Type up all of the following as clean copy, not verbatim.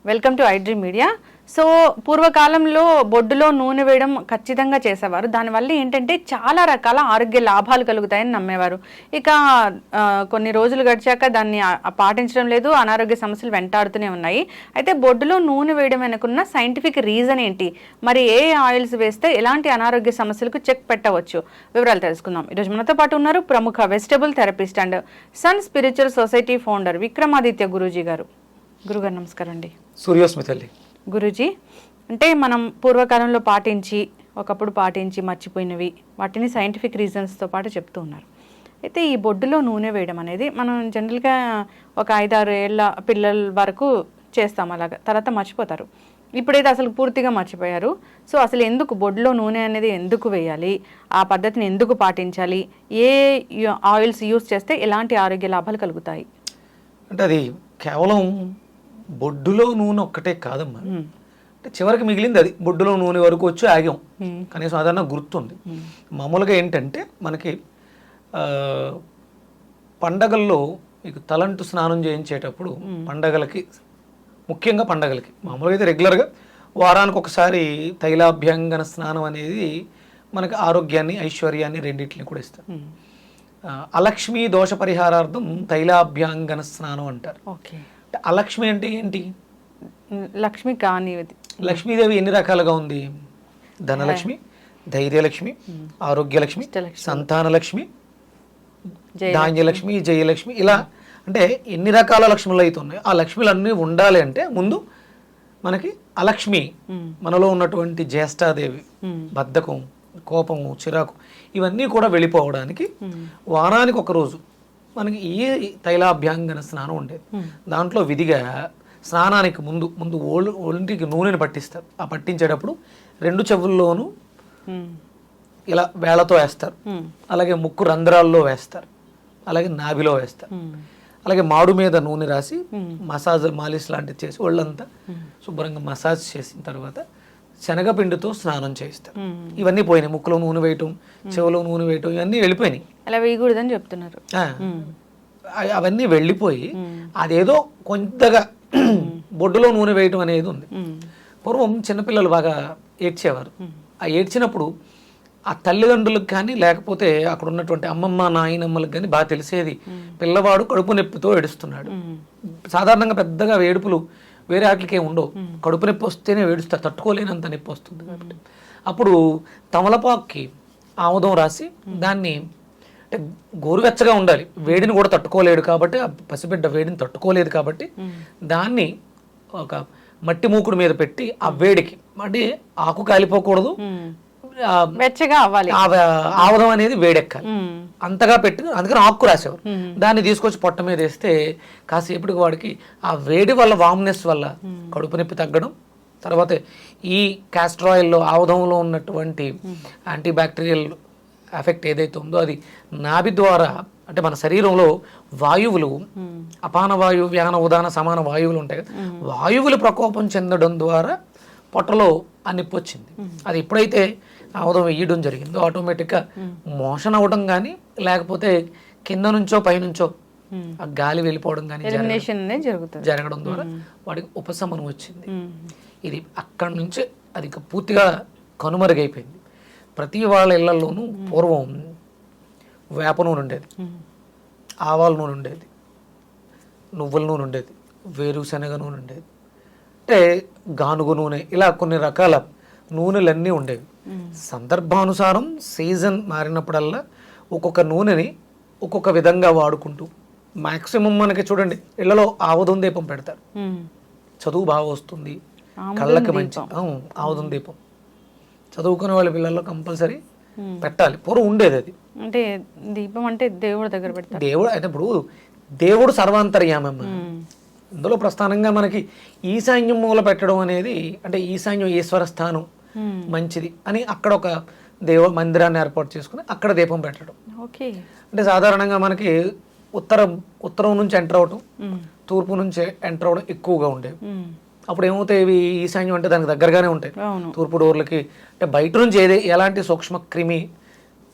Welcome to iDream media. So పూర్వకాలంలో బొడ్డులో నూనె వేయడం ఖచ్చితంగా చేసేవారు. దానివల్ల ఏంటంటే చాలా రకాల ఆరోగ్య లాభాలు కలుగుతాయని నమ్మేవారు. ఇక కొన్ని రోజులు గడిచాక దాన్ని పాటించడం లేదు, అనారోగ్య సమస్యలు వెంటాడుతూనే ఉన్నాయి. అయితే బొడ్డులో నూనె వేయడం వెనుకున్న సైంటిఫిక్ రీజన్ ఏంటి, మరి ఏ ఆయిల్స్ వేస్తే ఎలాంటి అనారోగ్య సమస్యలకు చెక్ పెట్టవచ్చు, వివరాలు తెలుసుకుందాం. ఈరోజు మనతో పాటు ఉన్నారు ప్రముఖ vegetable therapist and sun spiritual society founder Vikramaditya guruji గారు. గురుగారు నమస్కారం అండి. సూర్యోస్మి తల్లి. గురూజీ, అంటే మనం పూర్వకాలంలో ఒకప్పుడు పాటించి మర్చిపోయినవి వాటిని సైంటిఫిక్ రీజన్స్తో పాటు చెప్తూ ఉన్నారు. అయితే ఈ బొడ్డులో నూనె వేయడం అనేది మనం జనరల్గా ఒక 5-6 ఏళ్ళ పిల్లల వరకు చేస్తాం, అలాగా తర్వాత మర్చిపోతారు. ఇప్పుడైతే అసలు పూర్తిగా మర్చిపోయారు. సో అసలు ఎందుకు బొడ్డులో నూనె అనేది ఎందుకు వేయాలి, ఆ పద్ధతిని ఎందుకు పాటించాలి, ఏ ఆయిల్స్ యూస్ చేస్తే ఎలాంటి ఆరోగ్య లాభాలు కలుగుతాయి? అంటే అది కేవలం బొడ్డులో నూనె ఒక్కటే కాదమ్మా. అంటే చివరికి మిగిలింది అది బొడ్డులో నూనె వరకు వచ్చి ఆగాం. కనీసం అదన్నా గుర్తుంది. మామూలుగా ఏంటంటే మనకి పండగల్లో మీకు తలంటు స్నానం చేయించేటప్పుడు పండగలకి, ముఖ్యంగా పండగలకి, మామూలుగా అయితే రెగ్యులర్గా వారానికి ఒకసారి తైలాభ్యంగన స్నానం అనేది మనకి ఆరోగ్యాన్ని, ఐశ్వర్యాన్ని రెండింటిని కూడా ఇస్తారు. అలక్ష్మీ దోష పరిహారార్థం తైలాభ్యాంగన స్నానం అంటారు. అలక్ష్మి అంటే ఏంటి? లక్ష్మి కాని లక్ష్మీదేవి ఎన్ని రకాలుగా ఉంది? ధనలక్ష్మి, ధైర్యలక్ష్మి, ఆరోగ్యలక్ష్మి, సంతానలక్ష్మి, ధాన్యలక్ష్మి, జయలక్ష్మి, ఇలా అంటే ఎన్ని రకాల లక్ష్ములు అయితే ఉన్నాయో ఆ లక్ష్మిలు అన్నీ ఉండాలి అంటే ముందు మనకి అలక్ష్మి, మనలో ఉన్నటువంటి జ్యేష్ఠాదేవి, బద్ధకం, కోపము, చిరాకు, ఇవన్నీ కూడా వెళ్ళిపోవడానికి వారానికి ఒక రోజు మనకి ఈ తైలాభ్యాంగన స్నానం ఉండేది. దాంట్లో విధిగా స్నానానికి ముందు ఒంటికి నూనెని పట్టిస్తారు. ఆ పట్టించేటప్పుడు 2 చెవుల్లోనూ ఇలా వేళ్లతో వేస్తారు, అలాగే ముక్కు రంధ్రాల్లో వేస్తారు, అలాగే నాభిలో వేస్తారు, అలాగే మాడు మీద నూనె రాసి మాలిష్ లాంటిది చేసి ఒళ్ళంతా శుభ్రంగా మసాజ్ చేసిన తర్వాత శనగపిండితో స్నానం చేస్తారు. ఇవన్నీ పోయినాయి. ముక్కులో నూనె వేయటం, చెవులో నూనె వేయటం, ఇవన్నీ వెళ్ళిపోయినాయి. అలా వేయకూడదని చెప్తున్నారు. అవన్నీ వెళ్ళిపోయి అదేదో కొంతగా బొడ్డులో నూనె వేయటం అనేది ఉంది. పూర్వం చిన్నపిల్లలు బాగా ఏడ్చేవారు. ఆ ఏడ్చినప్పుడు ఆ తల్లిదండ్రులకు కానీ లేకపోతే అక్కడ ఉన్నటువంటి అమ్మమ్మ, నాయనమ్మలకు కానీ బాగా తెలిసేది, పిల్లవాడు కడుపు నొప్పితో ఏడుస్తున్నాడు. సాధారణంగా పెద్దగా ఏడుపులు వేరే వాటికి ఏమి ఉండవు. కడుపు నొప్పి వస్తేనే ఏడుస్తారు, తట్టుకోలేనంత నొప్పి వస్తుంది కాబట్టి అప్పుడు తమలపాకుకి ఆముదం రాసి దాన్ని, అంటే గోరువెచ్చగా ఉండాలి, వేడిని కూడా తట్టుకోలేడు కాబట్టి, ఆ పసిబిడ్డ వేడిని తట్టుకోలేదు కాబట్టి దాన్ని ఒక మట్టి మూకుడు మీద పెట్టి ఆ వేడికి, అంటే ఆకు కాలిపోకూడదు, వెచ్చగా అవ్వాలి, ఆముదం అనేది వేడెక్కాలి, అంతగా పెట్టి అందుకని ఆకు రాసేవారు. దాన్ని తీసుకొచ్చి పొట్ట మీద వేస్తే కాసేపటికి వాడికి ఆ వేడి వల్ల, వామ్నెస్ వల్ల కడుపు నొప్పి తగ్గడం, తర్వాత ఈ క్యాస్టర్ ఆయిల్లో, ఆముదంలో ఉన్నటువంటి యాంటీబ్యాక్టీరియల్ ఎఫెక్ట్ ఏదైతే ఉందో అది నాభి ద్వారా, అంటే మన శరీరంలో వాయువులు, అపాన వాయువు, వ్యాన, ఉదాన, సమాన వాయువులు ఉంటాయి కదా, వాయువులు ప్రకోపం చెందడం ద్వారా పొట్టలో ఆ నొప్పి వచ్చింది. అది ఎప్పుడైతే ఆముదం వేయడం జరిగిందో ఆటోమేటిక్గా మోషన్ అవ్వడం కానీ, లేకపోతే కింద నుంచో పైనుంచో ఆ గాలి వెళ్ళిపోవడం కానీ జరగడం ద్వారా వాడికి ఉపశమనం వచ్చింది. ఇది అక్కడి నుంచి అది పూర్తిగా కనుమరుగైపోయింది. ప్రతి వాళ్ళ ఇళ్లలోనూ పూర్వం వేప నూనె ఉండేది, ఆవాల నూనె ఉండేది, నువ్వుల నూనె ఉండేది, వేరుశనగ నూనె ఉండేది, అంటే గానుగు నూనె, ఇలా కొన్ని రకాల నూనెలన్నీ ఉండేవి. సందర్భానుసారం సీజన్ మారినప్పుడల్లా ఒక్కొక్క నూనెని ఒక్కొక్క విధంగా వాడుకుంటూ, మ్యాక్సిమం మనకి చూడండి ఇళ్లలో ఆముదం దీపం పెడతారు, చదువు బాగా వస్తుంది, కళ్ళకి మంచి. ఆముదం దీపం చదువుకునే వాళ్ళ పిల్లల్లో కంపల్సరీ పెట్టాలి. పూర్వం ఉండేది అది. అంటే దీపం అంటే దేవుడి దగ్గర పెడతారు. దేవుడు అయితే ఇప్పుడు దేవుడు సర్వాంతర్యామమ్మ. ఇందులో ప్రస్థానంగా మనకి ఈశాన్యం మూల పెట్టడం అనేది, అంటే ఈశాన్యం ఈశ్వర స్థానం మంచిది అని అక్కడ ఒక మందిరాన్ని ఏర్పాటు చేసుకుని అక్కడ దీపం పెట్టడం. అంటే సాధారణంగా మనకి ఉత్తరం నుంచి ఎంటర్ అవటం, తూర్పు నుంచి ఎంటర్ అవడం ఎక్కువగా ఉండేవి. అప్పుడు ఏమవుతాయి, ఇవి ఈశాన్యం అంటే దానికి దగ్గరగానే ఉంటాయి తూర్పు డోర్లకి. అంటే బయట నుంచి ఎలాంటి సూక్ష్మ క్రిమి,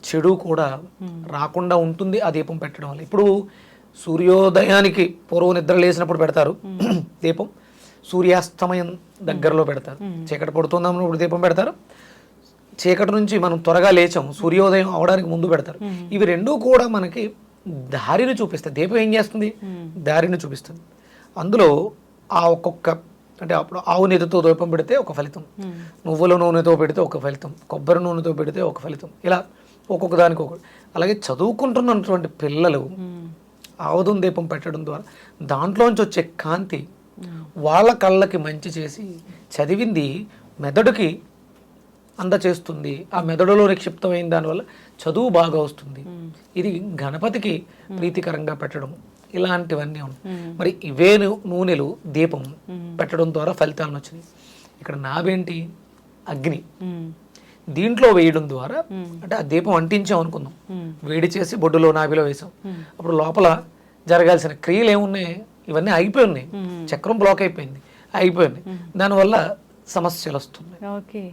చెడు కూడా రాకుండా ఉంటుంది ఆ దీపం పెట్టడం వల్ల. ఇప్పుడు సూర్యోదయానికి పూర్వం నిద్ర లేసినప్పుడు పెడతారు దీపం, సూర్యాస్తమయం దగ్గరలో పెడతారు. చీకటి పడుతుందన్నప్పుడు దీపం పెడతారు. చీకటి నుంచి మనం త్వరగా లేచాం, సూర్యోదయం అవడానికి ముందు పెడతారు. ఇవి రెండూ కూడా మనకి దారిని చూపిస్తాయి. దీపం ఏం చేస్తుంది? దారిని చూపిస్తుంది. అందులో ఆ ఒక్కొక్క అంటే అప్పుడు ఆవు నెయ్యితో దీపం పెడితే ఒక ఫలితం, నువ్వుల నూనెతో పెడితే ఒక ఫలితం, కొబ్బరి నూనెతో పెడితే ఒక ఫలితం, ఇలా ఒక్కొక్క దానికి ఒకటి. అలాగే చదువుకుంటున్నటువంటి పిల్లలు ఆవుదం దీపం పెట్టడం ద్వారా దాంట్లోంచి వచ్చే కాంతి వాళ్ళ కళ్ళకి మంచి చేసి చదివింది మెదడుకి అందచేస్తుంది. ఆ మెదడులో నిక్షిప్తమైన దానివల్ల చదువు బాగా వస్తుంది. ఇది గణపతికి ప్రీతికరంగా పెట్టడం, ఇలాంటివన్నీ ఉన్నాయి. మరి ఇవే నూనెలు దీపం పెట్టడం ద్వారా ఫలితాలను వచ్చినాయి. ఇక్కడ నావేంటి? అగ్ని. దీంట్లో వేయడం ద్వారా అంటే ఆ దీపం అంటించాం అనుకుందాం, వేడి చేసి బొడ్డులో నాభిలో వేసాం. అప్పుడు లోపల జరగాల్సిన క్రియలు ఏమున్నాయి? ఇవన్నీ అయిపోయి ఉన్నాయి. చక్రం బ్లాక్ అయిపోయింది, అయిపోయింది. దానివల్ల సమస్యలు వస్తున్నాయి.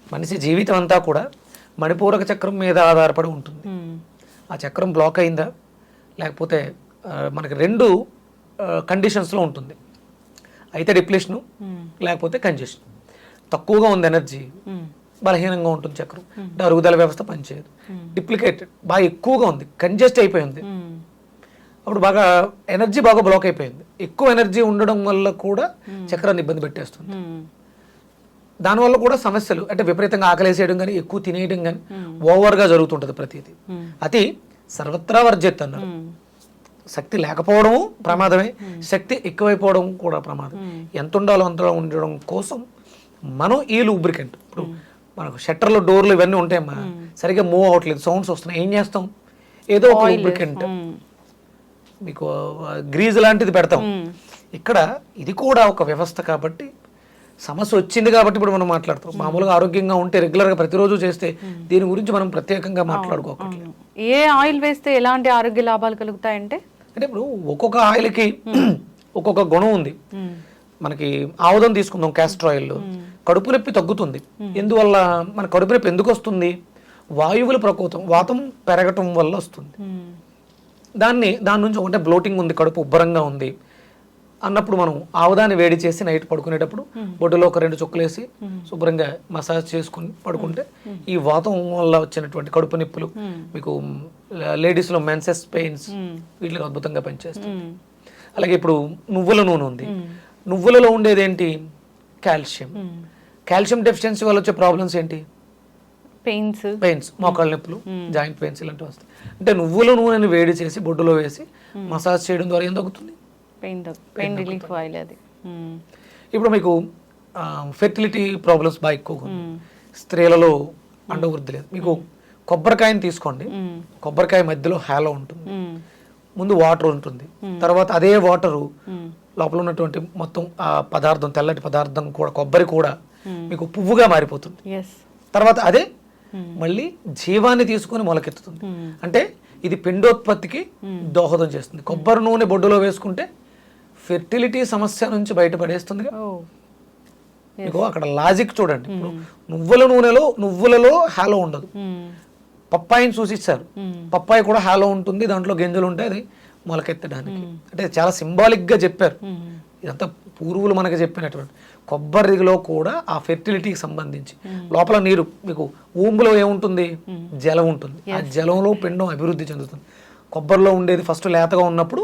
మనిషి జీవితం అంతా కూడా మణిపూరక చక్రం మీద ఆధారపడి ఉంటుంది. ఆ చక్రం బ్లాక్ అయిందా, లేకపోతే మనకి రెండు కండిషన్స్లో ఉంటుంది. అయితే డిప్లేషను, లేకపోతే కంజెషన్. తక్కువగా ఉంది ఎనర్జీ, బలహీనంగా ఉంటుంది చక్రం, అంటే అరుగుదల వ్యవస్థ పనిచేయదు. డిప్లికేటెడ్ బాగా ఎక్కువగా ఉంది, కంజెస్ట్ అయిపోయింది, అప్పుడు బాగా ఎనర్జీ బాగా బ్లాక్ అయిపోయింది. ఎక్కువ ఎనర్జీ ఉండడం వల్ల కూడా చక్రాన్ని ఇబ్బంది పెట్టేస్తుంది. దానివల్ల కూడా సమస్యలు అంటే విపరీతంగా ఆకలేసేయడం కానీ, ఎక్కువ తినేయడం కానీ ఓవర్గా జరుగుతుంటుంది ప్రతిదీ. అది సర్వత్రా వర్జిత్ అన్నారు. శక్తి లేకపోవడము ప్రమాదమే, శక్తి ఎక్కువైపోవడం కూడా ప్రమాదం. ఎంత ఉండాలో అంతలో ఉండడం కోసం మనం ఈ లూబ్రికెంట్, ఇప్పుడు మనకు షట్టర్లు డోర్లు ఇవన్నీ ఉంటాయమ్మా, సరిగ్గా మూవ్ అవ్వట్లేదు, సౌండ్స్ వస్తున్నాయి, ఏం చేస్తాం? ఏదో ఒక లూబ్రికెంట్, మీకు గ్రీజ్ లాంటిది పెడతాం. ఇక్కడ ఇది కూడా ఒక వ్యవస్థ కాబట్టి సమస్య వచ్చింది కాబట్టి ఇప్పుడు మనం మాట్లాడుతాం. మామూలుగా ఆరోగ్యంగా ఉంటే రెగ్యులర్గా ప్రతిరోజు చేస్తే దీని గురించి మనం ప్రత్యేకంగా మాట్లాడుకోకట్లేదు. ఏ ఆయిల్ వేస్తే ఎలాంటి ఆరోగ్య లాభాలు కలుగుతాయంటే, అంటే ఇప్పుడు ఒక్కొక్క ఆయిల్కి ఒక్కొక్క గుణం ఉంది. మనకి ఆముదం తీసుకుందాం, క్యాస్టర్ ఆయిల్, కడుపు నొప్పి తగ్గుతుంది. ఎందువల్ల? మన కడుపు నొప్పి ఎందుకు వస్తుంది? వాయువుల ప్రకోపం, వాతం పెరగటం వల్ల వస్తుంది. దాని నుంచి ఒకటే బ్లోటింగ్ ఉంది, కడుపు ఉబ్బరంగా ఉంది అన్నప్పుడు మనం ఆముదాన్ని వేడి చేసి నైట్ పడుకునేటప్పుడు బొడ్డులో ఒక 2 చుక్కలు వేసి శుభ్రంగా మసాజ్ చేసుకుని పడుకుంటే ఈ వాతం వల్ల వచ్చినటువంటి కడుపు నొప్పులు, మీకు లేడీస్లో మెన్సెస్ పెయిన్స్, వీటికి అద్భుతంగా పనిచేస్తుంది. అలాగే ఇప్పుడు నువ్వుల నూనె ఉంది. నువ్వులలో ఉండేది ఏంటి? కాల్షియం. కాల్షియం డెఫిషియన్సీ వల్ల వచ్చే ప్రాబ్లమ్స్ ఏంటి? పెయిన్స్, మోకాళ్ళ నొప్పులు, జాయింట్ పెయిన్స్ ఇలాంటివి వస్తాయి. అంటే నువ్వుల నూనెని వేడి చేసి బొడ్డులో వేసి మసాజ్ చేయడం ద్వారా ఏం తగ్గుతుంది? పెయిన్ రిలీఫ్ ఆయిల్ అది. ఇప్పుడు మీకు ఫెర్టిలిటీ ప్రాబ్లమ్స్ బాగా ఎక్కువగా, స్త్రీలలో అండవృద్ధి లేదు. మీకు కొబ్బరికాయని తీసుకోండి, కొబ్బరికాయ మధ్యలో హాలో ఉంటుంది, ముందు వాటర్ ఉంటుంది, తర్వాత అదే వాటరు లోపల ఉన్నటువంటి మొత్తం ఆ పదార్థం, తెల్లటి పదార్థం కూడా, కొబ్బరి కూడా మీకు పువ్వుగా మారిపోతుంది. తర్వాత అదే మళ్ళీ జీవాన్ని తీసుకొని మొలకెత్తుతుంది. అంటే ఇది పిండోత్పత్తికి దోహదం చేస్తుంది. కొబ్బరి నూనె బొడ్డులో వేసుకుంటే ఫెర్టిలిటీ సమస్య నుంచి బయటపడేస్తుంది. మీకు అక్కడ లాజిక్ చూడండి. నువ్వుల నూనెలో, నువ్వులలో హాలో ఉండదు. పప్పాయిని సూచిస్తారు, పప్పాయి కూడా హాలో ఉంటుంది, దాంట్లో గింజలు ఉంటాయి, అది మొలకెత్తడానికి. అంటే చాలా సింబాలిక్ గా చెప్పారు. ఇదంతా పూర్వులు మనకి చెప్పినటువంటి. కొబ్బరిలో కూడా ఆ ఫెర్టిలిటీకి సంబంధించి లోపల నీరు, మీకు ఊంబులో ఏముంటుంది? జలం ఉంటుంది. ఆ జలంలో పిండం అభివృద్ధి చెందుతుంది. కొబ్బరిలో ఉండేది ఫస్ట్ లేతగా ఉన్నప్పుడు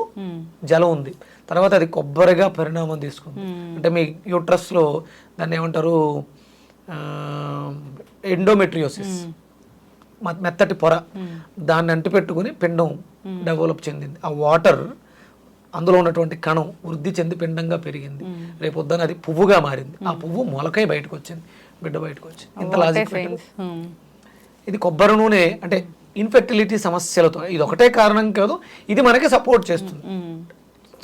జలం ఉంది, తర్వాత అది కొబ్బరిగా పరిణామం తీసుకుంది. అంటే మీ యూట్రస్ లో దాన్ని ఏమంటారు? ఎండోమెట్రియోసిస్, మెత్తటి పొర, దాన్ని అంటిపెట్టుకుని పిండం డెవలప్ చెందింది. ఆ వాటర్ అందులో ఉన్నటువంటి కణం వృద్ధి చెంది పిండంగా పెరిగింది. రేపు పొద్దున అది పువ్వుగా మారింది. ఆ పువ్వు మొలకై బయటకు వచ్చింది, బిడ్డ బయటకు వచ్చింది. ఇంత లాజిక్. ఇది కొబ్బరి నూనె అంటే ఇన్ఫెర్టిలిటీ సమస్యలతో ఇది ఒకటే కారణం కాదు, ఇది మనకి సపోర్ట్ చేస్తుంది.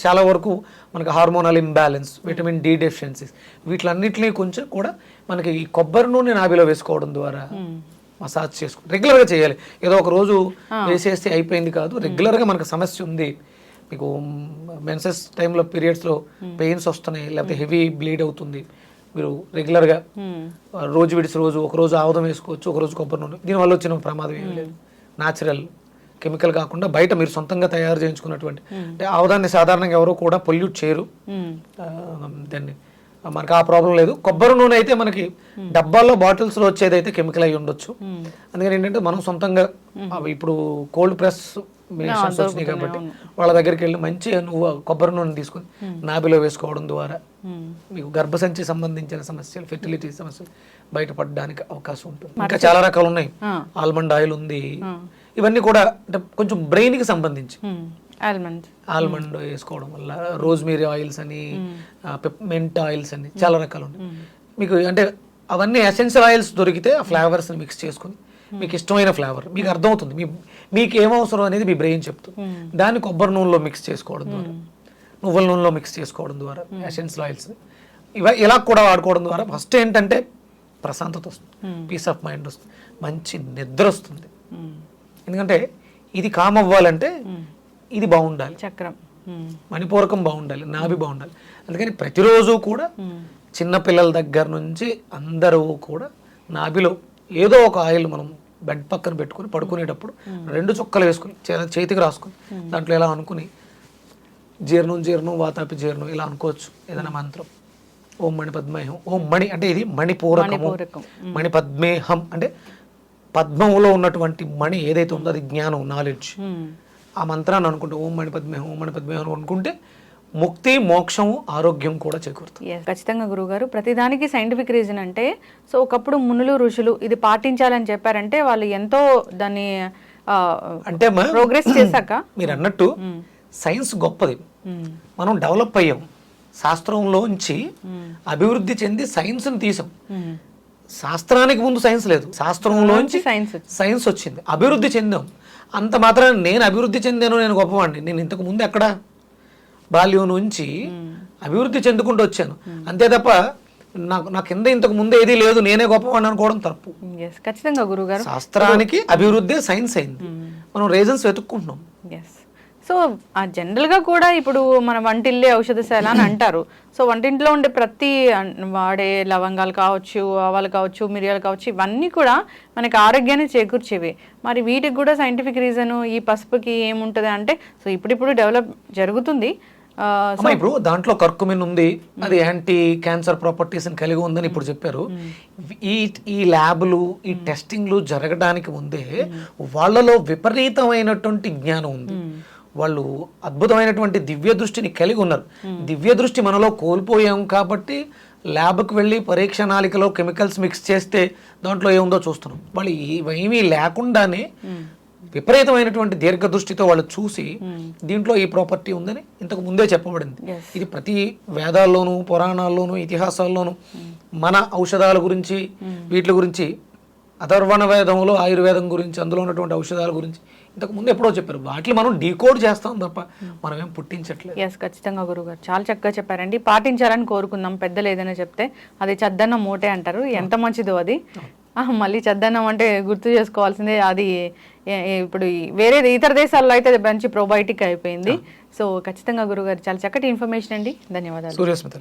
చాలా వరకు మనకి hormonal imbalance, vitamin D deficiencies, వీటిలన్నింటినీ కొంచెం కూడా మనకి ఈ కొబ్బరి నూనె నాభిలో వేసుకోవడం ద్వారా మసాజ్ చేసుకుంటాం. రెగ్యులర్గా చేయాలి. ఏదో ఒక రోజు వేసేస్తే అయిపోయింది కాదు. రెగ్యులర్గా మనకు సమస్య ఉంది, మీకు మెన్సెస్ టైంలో పీరియడ్స్లో పెయిన్స్ వస్తున్నాయి, లేకపోతే హెవీ బ్లీడ్ అవుతుంది, మీరు రెగ్యులర్గా రోజు విడిచి రోజు ఒకరోజు ఆముదం వేసుకోవచ్చు, ఒకరోజు కొబ్బరి నూనె. దీనివల్ల వచ్చిన ప్రమాదం ఏమీ లేదు. న్యాచురల్, కెమికల్ కాకుండా బయట మీరు సొంతంగా తయారు చేయించుకున్నటువంటి. అంటే ఆముదాన్ని సాధారణంగా ఎవరో కూడా పొల్యూట్ చేయరు, దాన్ని మనకి ఆ ప్రాబ్లం లేదు. కొబ్బరి నూనె అయితే మనకి డబ్బాల్లో బాటిల్స్లో వచ్చేదైతే కెమికల్ అయి ఉండొచ్చు. అందుకని ఏంటంటే మనం సొంతంగా అవి ఇప్పుడు కోల్డ్ ప్రెస్ మిషన్స్ వచ్చినాయి కాబట్టి వాళ్ళ దగ్గరికి వెళ్ళి మంచి నువ్వు కొబ్బరి నూనె తీసుకొని నాభిలో వేసుకోవడం ద్వారా మీకు గర్భసంచి సంబంధించిన సమస్యలు, ఫెర్టిలిటీ సమస్యలు బయటపడడానికి అవకాశం ఉంటుంది. ఇంకా చాలా రకాలు ఉన్నాయి. ఆల్మండ్ ఆయిల్ ఉంది. ఇవన్నీ కూడా అంటే కొంచెం బ్రెయిన్ కి సంబంధించి ఆల్మండ్ వేసుకోవడం వల్ల, రోజ్మేరీ ఆయిల్స్ అని, పెప్మెంట్ ఆయిల్స్ అని చాలా రకాలు ఉన్నాయి. మీకు అంటే అవన్నీ ఎసెన్షియల్ ఆయిల్స్ దొరికితే ఆ ఫ్లేవర్స్ మిక్స్ చేసుకుని మీకు ఇష్టమైన ఫ్లేవర్ మీకు అర్థమవుతుంది, మీకు ఏమవసరం అనేది మీ బ్రెయిన్ చెప్తుంది. దాన్ని కొబ్బరి నూనెలో మిక్స్ చేసుకోవడం ద్వారా, నువ్వుల నూనెలో మిక్స్ చేసుకోవడం ద్వారా ఎసెన్షియల్ ఆయిల్స్ ఇలా కూడా వాడుకోవడం ద్వారా ఫస్ట్ ఏంటంటే ప్రశాంతత వస్తుంది, పీస్ ఆఫ్ మైండ్ వస్తుంది, మంచి నిద్ర వస్తుంది. ఎందుకంటే ఇది కామ్ అవ్వాలంటే ఇది బాగుండాలి, చక్రం మణిపూరకం బాగుండాలి, నాభి బాగుండాలి. అందుకని ప్రతిరోజు కూడా చిన్న పిల్లల దగ్గర నుంచి అందరూ కూడా నాభిలో ఏదో ఒక ఆయిల్ మనం బెడ్ పక్కన పెట్టుకుని పడుకునేటప్పుడు 2 చుక్కలు వేసుకుని చేతికి రాసుకుని దాంట్లో ఎలా అనుకుని జీర్ణం వాతాపి జీర్ణం ఇలా అనుకోవచ్చు. ఏదైనా మంత్రం ఓం మణి పద్మేహం, ఓం మణి అంటే ఇది మణిపూరకము, మణి పద్మేహం అంటే పద్మంలో ఉన్నటువంటి మణి ఏదైతే ఉందో అది జ్ఞానం, నాలెడ్జ్. ఆ మంత్రాన్ని అనుకుంటే ఓం మణి పద్మేహం, ఓం మణి పద్మేహం అనుకుంటే ముక్తి, మోక్షము, ఆరోగ్యం కూడా చేకూరుతుంది. ఖచ్చితంగా గురుగారు. ప్రతిదానికి సైంటిఫిక్ రీజన్ అంటే, సో ఒకప్పుడు మునులు ఋషులు ఇది పాటించాలని చెప్పారంటే వాళ్ళు ఎంతో దాన్ని అంటే ప్రోగ్రెస్ చేశాక మీరు అన్నట్టు సైన్స్ గొప్పది, మనం డెవలప్ అయ్యాం, శాస్త్రంలోంచి అభివృద్ధి చెంది సైన్స్ని తీసాం. శాస్త్రానికి ముందు సైన్స్ లేదు, శాస్త్రంలోంచి సైన్స్ వచ్చింది, అభివృద్ధి చెందాం. అంత మాత్రం నేను అభివృద్ధి చెందాను, నేను గొప్పవాడిని. నేను ఇంతకు ముందు ఎక్కడ బాల్యం నుంచి అభివృద్ధి చెందుకుంటూ వచ్చాను అంతే తప్ప నా కింద ఇంతకు ముందు ఏదీ లేదు, నేనే గొప్పవాడిని అనుకోవడం తప్పు. ఖచ్చితంగా గురుగారు. శాస్త్రానికి అభివృద్ధి సైన్స్ అయింది, మనం రీజన్స్ వెతుక్కుంటున్నాం. సో ఆ జనరల్గా కూడా ఇప్పుడు మన వంటిల్లే ఔషధశాల అని అంటారు. సో వంటింట్లో ఉండే ప్రతి వాడే లవంగాలు కావచ్చు, ఆవాలు కావచ్చు, మిరియాలు కావచ్చు, ఇవన్నీ కూడా మనకి ఆరోగ్యాన్ని చేకూర్చేవి. మరి వీటికి కూడా సైంటిఫిక్ రీజను ఈ పసుపుకి ఏముంటుంది అంటే, సో ఇప్పుడిప్పుడు డెవలప్ జరుగుతుంది. ఇప్పుడు దాంట్లో కర్కుమిన్ ఉంది, అది యాంటీ క్యాన్సర్ ప్రాపర్టీస్ కలిగి ఉందని ఇప్పుడు చెప్పారు. ఈ ల్యాబ్లు, ఈ టెస్టింగ్లు జరగడానికి ముందే వాళ్ళలో విపరీతమైనటువంటి జ్ఞానం ఉంది, వాళ్ళు అద్భుతమైనటువంటి దివ్య దృష్టిని కలిగి ఉన్నారు. దివ్య దృష్టి మనలో కోల్పోయాం కాబట్టి ల్యాబ్కి వెళ్ళి పరీక్ష నాళికలో కెమికల్స్ మిక్స్ చేస్తే దాంట్లో ఏముందో చూస్తున్నాం. వాళ్ళు ఇవేమీ లేకుండానే విపరీతమైనటువంటి దీర్ఘ దృష్టితో వాళ్ళు చూసి దీంట్లో ఈ ప్రాపర్టీ ఉందని ఇంతకు ముందే చెప్పబడింది. ఇది ప్రతి వేదాల్లోనూ, పురాణాల్లోనూ, ఇతిహాసాల్లోనూ మన ఔషధాల గురించి, వీటి గురించి, అథర్వణ వేదంలో ఆయుర్వేదం గురించి, అందులో ఉన్నటువంటి ఔషధాల గురించి ఇంతకు ముందు ఎప్పుడో చెప్పారు. వాటిని మనం డీకోడ్ చేస్తాం తప్ప మనం ఏం పుట్టించట్లేదు. ఖచ్చితంగా గురుగారు చాలా చక్కగా చెప్పారండి. పాటించాలని కోరుకుందాం. పెద్దలు ఏదైనా చెప్తే అది చద్దన్నం మూటే అంటారు, ఎంత మంచిదో అది. మళ్ళీ చద్దన్నం అంటే గుర్తు చేసుకోవాల్సిందే, అది ఇప్పుడు వేరే ఇతర దేశాల్లో అయితే అది మంచి ప్రోబయోటిక్ అయిపోయింది. సో ఖచ్చితంగా గురుగారు చాలా చక్కటి ఇన్ఫర్మేషన్ అండి, ధన్యవాదాలు. సూర్యస్మిత.